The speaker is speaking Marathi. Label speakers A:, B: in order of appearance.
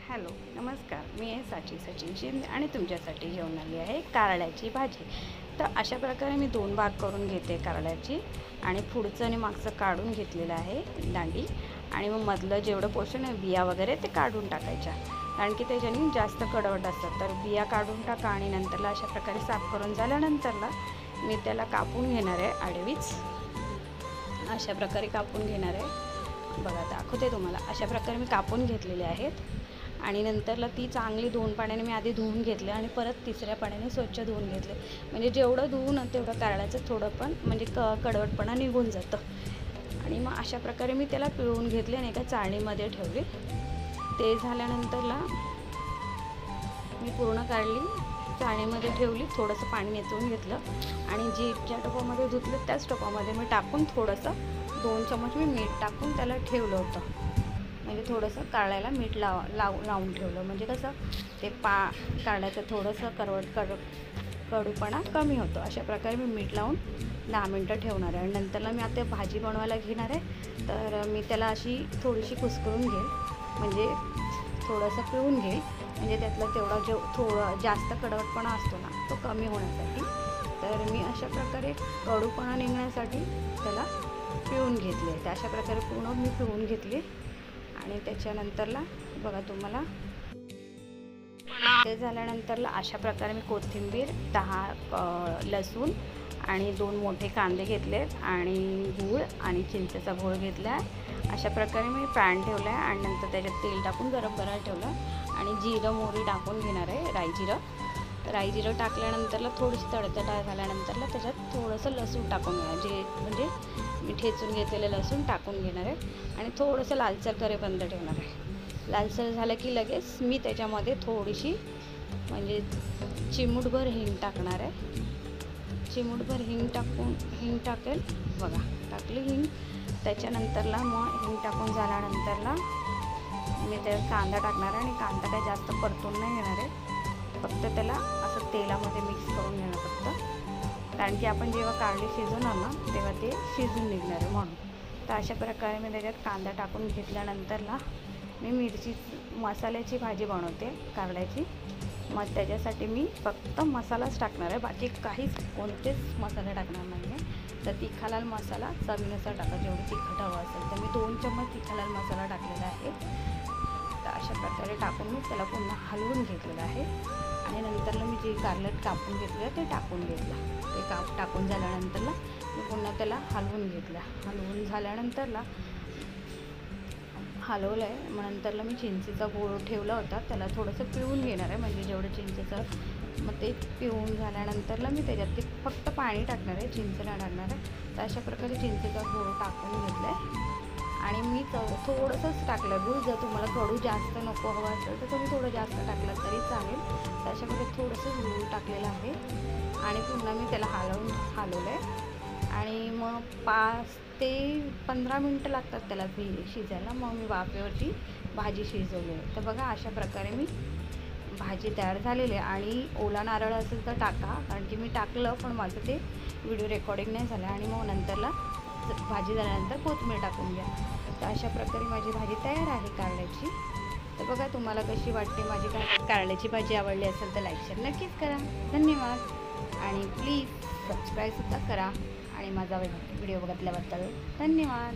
A: हॅलो नमस्कार, मी आहे साची सचिन शिंदे आणि तुमच्यासाठी घेऊन आली आहे कारळ्याची भाजी। तर अशा प्रकारे मी दोन भाग करून घेते कारळ्याची आणि पुढचं आणि मागचं काढून घेतलेलं आहे दांडी। आणि मग मधलं जेवढं पोर्शन आहे बिया वगैरे ते काढून टाकायच्या, कारण की त्याच्याने जास्त कडवट असतात। तर बिया काढून टाका आणि नंतरला अशा प्रकारे साफ करून झाल्यानंतरला मी त्याला कापून घेणार आहे आडवीच। अशा प्रकारे कापून घेणार आहे, बघा दाखवते तुम्हाला। अशा प्रकारे मी कापून घेतलेले आहेत आणि नंतरला ती चांगली दोन पाण्याने मी आधी धुवून घेतले आणि परत तिसऱ्या पाण्याने स्वच्छ धुवून घेतले। म्हणजे जेवढं धुवू ना तेवढं कारळ्याचं थोडं पण म्हणजे कडवटपणा निघून जातं। आणि मग अशा प्रकारे मी त्याला पिळून घेतले आणि एका चाळणीमध्ये ठेवले। ते झाल्यानंतरला मी पूर्ण काढली, चाळणीमध्ये ठेवली, थोडंसं पाणी निचवून घेतलं आणि ज्या टोपामध्ये धुतलं त्याच टोपामध्ये मी टाकून थोडंसं 2 चमच मी मीठ टाकून त्याला ठेवलं होतं। म्हणजे थोडंसं कारळ्याला मीठ लावून ठेवलं, म्हणजे कसं ते कारळ्याचं थोडंसं कडूपणा कमी होतो। अशा प्रकारे मी मीठ लावून 10 मिनटं ठेवणार आहे। आणि नंतरला मी आता भाजी बनवायला घेणार आहे, तर मी त्याला अशी थोडीशी कुस्करून घेईल, म्हणजे थोडंसं पिळून घेईल, म्हणजे त्यातला तेवढा जो थोडं जास्त कडवटपणा असतो ना तो कमी होण्यासाठी। तर मी अशा प्रकारे कडूपणा निघण्यासाठी त्याला पिळून घेतले। तर अशा प्रकारे पूर्ण मी पिळून घेतले आणि त्याच्यानंतरला बघा तुम्हाला ते झाल्यानंतरला अशा प्रकारे मी कोथिंबीर, 10 लसूण आणि 2 मोठे कांदे घेतलेत आणि गूळ आणि चिंचेचा घोळ घेतला आहे। अशा प्रकारे मी पॅन ठेवला आहे आणि नंतर त्याच्यात तेल टाकून गरम करायला ठेवलं आणि जिरं मोहरी टाकून घेणार आहे, राई जिरं टाकल्यानंतरला थोडीशी तडतडा झाल्यानंतरला त्याच्यात थोडंसं लसूण टाकून घेणार, जे म्हणजे मी ठेचून घेतलेलं लसूण टाकून घेणार आहे आणि थोडंसं लालसर करेपर्यंत ठेवणार आहे। लालसर झालं की लगेच मी त्याच्यामध्ये थोडीशी म्हणजे चिमूटभर हिंग टाकणार आहे। चिमूटभर हिंग टाकेल, बघा टाकली हिंग। त्याच्यानंतरला मग हिंग टाकून झाल्यानंतरला मी त्यात कांदा टाकणार आहे आणि कांदा काय जास्त परतून नाही घेणार आहे, फक्त त्याला असं तेलामध्ये मिक्स करून घेणार फक्त, कारण की आपण जेव्हा कारली शिजवणार ना तेव्हा ते शिजून निघणार आहे म्हणून। तर अशा प्रकारे मी त्याच्यात कांदा टाकून घेतल्यानंतरला मी मसाल्याची भाजी बनवते कारल्याची। मग त्याच्यासाठी मी फक्त मसालाच टाकणार आहे, बाकी कोणतेच मसाले टाकणार नाही आहे। तर तिखा लाल मसाला चवीनुसार टाका, जेवढी तिखट हवं असेल। तर मी 2 चम्मच तिखा लाल मसाला टाकलेला आहे। तर अशा प्रकारे टाकून मी त्याला पुन्हा हलवून घेतलेलं आहे आणि नंतरला मी जे कारलं कापून घेतलं ते टाकून घेतलं। ते टाकून झाल्यानंतरला मी पुन्हा त्याला हलवून घेतलं। हलवून झाल्यानंतरला हलवलं आहे, मग नंतरला मी चिंचेचा गोळ ठेवला होता त्याला थोडंसं पिळून घेणार आहे, म्हणजे जेवढं चिंचेचं मग ते पिळून झाल्यानंतरला मी त्याच्यात ते फक्त पाणी टाकणार आहे, चिंच नाही टाकणार आहे। तर अशा प्रकारे चिंचेचा गोळ टाकून घेतला आहे आणि मी थोडंसंच टाकलं गूळ। जर तुम्हाला कडू जास्त नको हवं असेल तर तुम्ही थोडं जास्त टाकलं तरी चालेल। तर अशा प्रकारे थोडंसं गूळ टाकलेलं आहे आणि पुन्हा मी त्याला हलवलं आहे आणि मग 5 ते 15 मिनटं लागतात त्याला शिजायला। मग मी वाफेवरती भाजी शिजवली आहे। तर बघा अशा प्रकारे मी भाजी तयार झालेली आहे। आणि ओला नारळ असेल तर टाका, कारण की मी टाकलं पण माझं ते व्हिडिओ रेकॉर्डिंग नाही झालं। आणि मग नंतरला भाजी झाल्यानंतर कोथिंबीर टाकून घ्या। तर अशा प्रकारे माझी भाजी तयार आहे कारल्याची। तर बघा तुम्हाला कशी वाटते माझी कारल्याची भाजी। आवडली असेल तर लाईक शेअर नक्कीच करा, धन्यवाद। आणि प्लीज सबस्क्राईबसुद्धा करा आणि माझा व्हिडिओ बघितल्याबद्दल धन्यवाद।